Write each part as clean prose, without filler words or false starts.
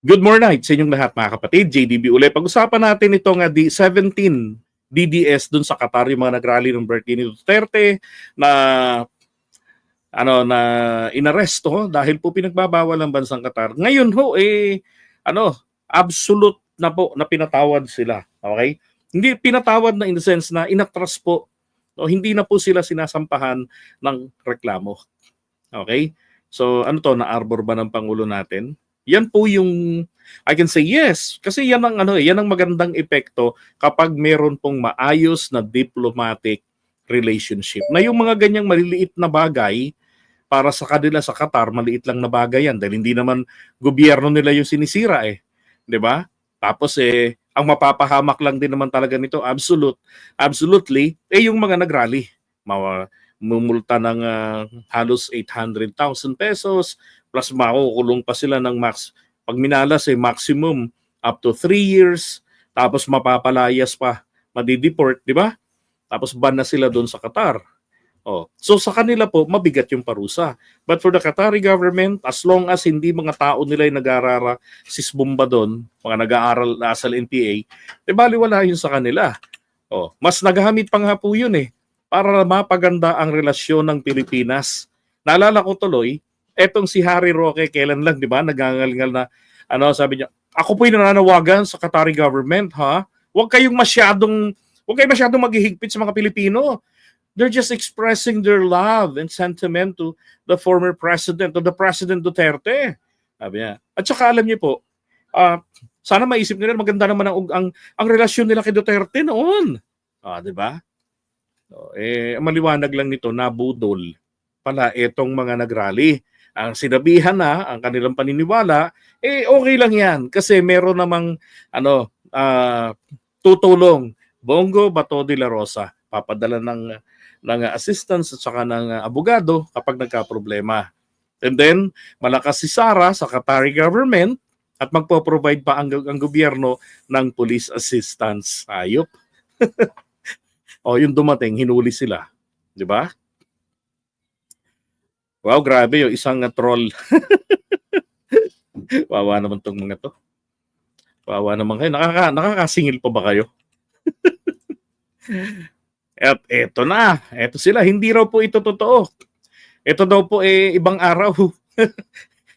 Good morning sa inyong lahat mga kapatid. JDB uli. Pag-usapan natin itong 17 DDS dun sa Qatar, yung mga nagrally ng birthday ni Duterte na na inaresto dahil po pinagbabawal ng bansang Qatar. Ngayon ho absolute na po na pinatawad sila. Okay? Hindi pinatawad na in the sense na inatras po. O hindi na po sila sinasampahan ng reklamo. Okay? So na-arbor ba ng Pangulo natin? Yan po yung I can say yes kasi yan ang yan ang magandang epekto kapag meron pong maayos na diplomatic relationship. Na yung mga ganyang maliliit na bagay para sa kanila sa Qatar, maliit lang na bagay yan dahil hindi naman gobyerno nila yung sinisira 'di ba? Tapos ang mapapahamak lang din naman talaga nito absolutely yung mga nagrally. Mumulta ng halos 800,000 pesos plus makukulong pa sila ng pag minalas maximum up to 3 years, tapos mapapalayas pa, madideport, di ba? Tapos ban na sila doon sa Qatar. So sa kanila po mabigat yung parusa. But for the Qatari government, as long as hindi mga tao nila yung nag-aarara sisbomba doon, mga nag-aaral na sa NPA, baliwala yun sa kanila. Mas naghahamit pa nga po yun para mapaganda ang relasyon ng Pilipinas. Naalala ko tuloy, etong si Harry Roque, kailan lang, di ba, nagangalngal na, sabi niya, ako po'y nananawagan sa Qatari government, ha? Huwag kayong masyadong maghihigpit sa mga Pilipino. They're just expressing their love and sentiment to the former president, to the President Duterte. Sabi niya. At saka alam niyo po, sana maisip nila, maganda naman ang relasyon nila kay Duterte noon. Di ba? Maliwanag lang nito, nabudol pala itong mga nagrally. Ang sinabihan na, ang kanilang paniniwala, okay lang yan. Kasi meron namang tutulong. Bongo Bato de la Rosa. Papadala ng assistance at saka ng abogado kapag nagka-problema. And then, malakas si Sara sa Qatari government at magpo-provide pa ang gobyerno ng police assistance. Ayop. Yung dumating, hinuli sila. Di ba? Wow, grabe yung isang troll. Wawa naman tong mga to. Wawa naman kayo. Nakakasingil pa ba kayo? At eto na. Eto sila. Hindi raw po ito totoo. Ito daw po ibang araw.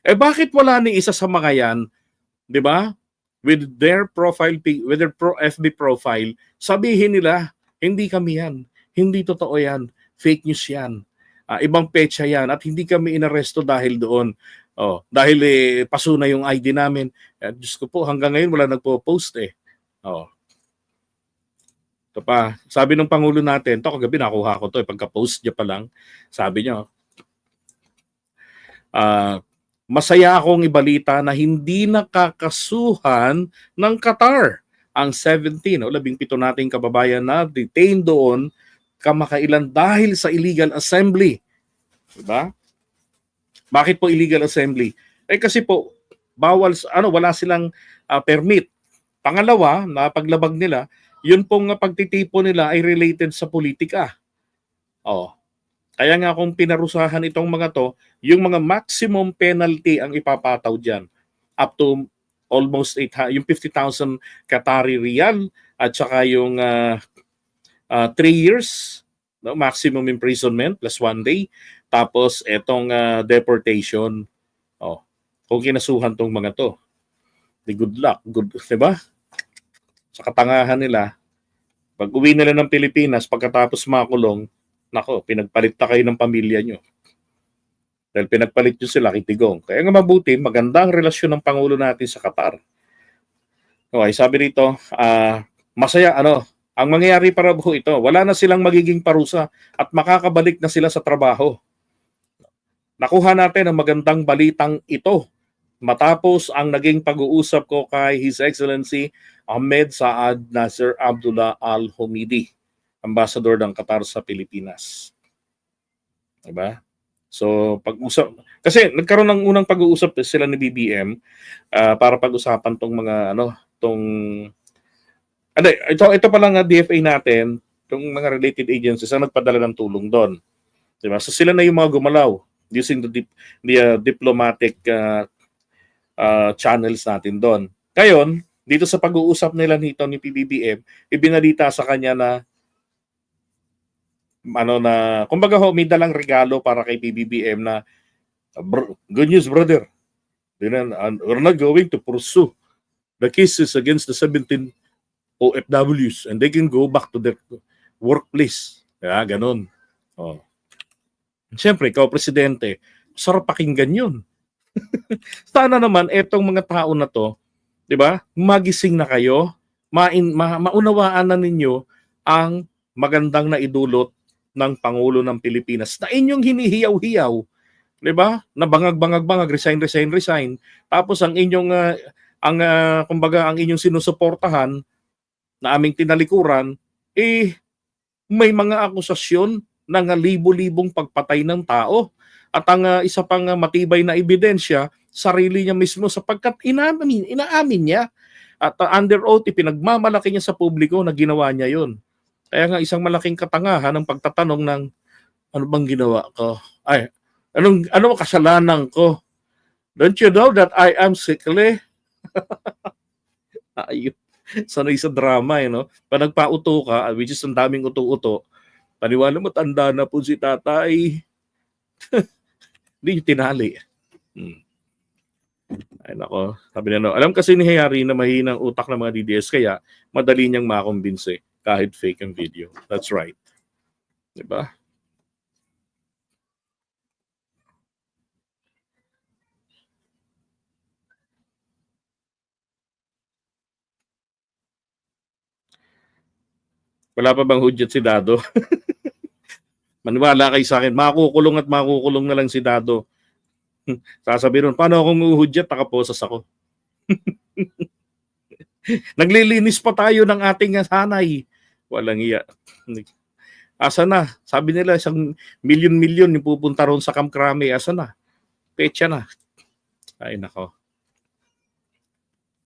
Bakit wala ni isa sa mga yan? Di ba? With their profile, with their FB profile, sabihin nila, hindi kami yan. Hindi totoo yan. Fake news yan. Ibang petsa yan at hindi kami inaresto dahil doon. Dahil paso na yung ID namin. Diyos ko po, hanggang ngayon wala nagpo-post Ito pa, sabi ng Pangulo natin, ito kagabi nakuha ko to pagka-post niya pa lang, sabi niya, masaya akong ibalita na hindi nakakasuhan ng Qatar ang 17 o 17 nating kababayan na detained doon kamakailan dahil sa illegal assembly. Diba? Bakit po illegal assembly? Kasi po bawal wala silang permit. Pangalawa, na paglabag nila, yun pong pagtitipo nila ay related sa politika. Kaya nga kung pinarusahan itong mga to, yung mga maximum penalty ang ipapataw diyan up to almost yung 50,000 Qatari riyal at saka yung 3 years maximum imprisonment plus 1 day, tapos etong deportation. Kung kinasuhan tong mga to, good luck, diba? Sa katangahan nila, pag uwi nila ng Pilipinas pagkatapos makulong, nako, pinagpalit na kayo ng pamilya nyo. Dahil pinagpalit nyo sila kitigong. Kaya nga mabuti, magandang relasyon ng Pangulo natin sa Qatar. Okay, sabi rito, masaya, ang mangyayari para po ito, wala na silang magiging parusa at makakabalik na sila sa trabaho. Nakuha natin ang magandang balitang ito matapos ang naging pag-uusap ko kay His Excellency Ahmed Saad Nasser Abdullah Al Humidi, Ambassador ng Qatar sa Pilipinas. Diba? So, pag-usap, kasi nagkaroon ng unang pag-uusap sila ni BBM para pag-usapan tong mga ito pa lang DFA natin, itong mga related agencies ang nagpadala ng tulong doon. Diba? So sila na yung mga gumalaw using the diplomatic channels natin doon. Ngayon, dito sa pag-uusap nila nito ni PBBM, ibinalita sa kanya na kumbaga ho, may dalang regalo para kay PBBM na good news, brother. We're not going to pursue the cases against the 17 OFWs and they can go back to their workplace. Ganun. Oh. Siyempre, ikaw presidente, sarap pakinggan yun. Sana naman etong mga tao na to, 'di ba? Magising na kayo, maunawaan na ninyo ang magandang na idulot ng Pangulo ng Pilipinas na inyong hinihiyaw-hiyaw, 'di ba? Na bangag-bangag, resign. Tapos ang inyong kumbaga ang inyong sinusuportahan na aming tinalikuran may mga akusasyon ng libo-libong pagpatay ng tao. At ang isa pang matibay na ebidensya, sarili niya mismo sapagkat inaamin niya. At under oath, ipinagmamalaki niya sa publiko na ginawa niya yun. Kaya nga isang malaking katangahan ng pagtatanong ng ano bang ginawa ko? Ano kasalanan ko? Don't you know that I am sickly? Ayun. Sanay sa drama, no? Pag nagpauto ka, which is ang daming uto-uto, paniwala mo, tanda na po si tatay. Hindi yung tinali. Ay nako, sabi na alam kasi ni Hayari na mahinang utak ng mga DDS kaya madali niyang makumbinse kahit fake ang video. That's right. Diba? Wala pa bang hudyat si Dado? Maniwala kayo sa akin, makukulong na lang si Dado. Sasabi ron, paano akong uhudyat, nakaposas ako. Naglilinis pa tayo ng ating hanay. Walang iya. Asa na? Sabi nila, isang milyon yung pupunta ron sa Camp Crame. Asa na? Petsa na. Ay nako.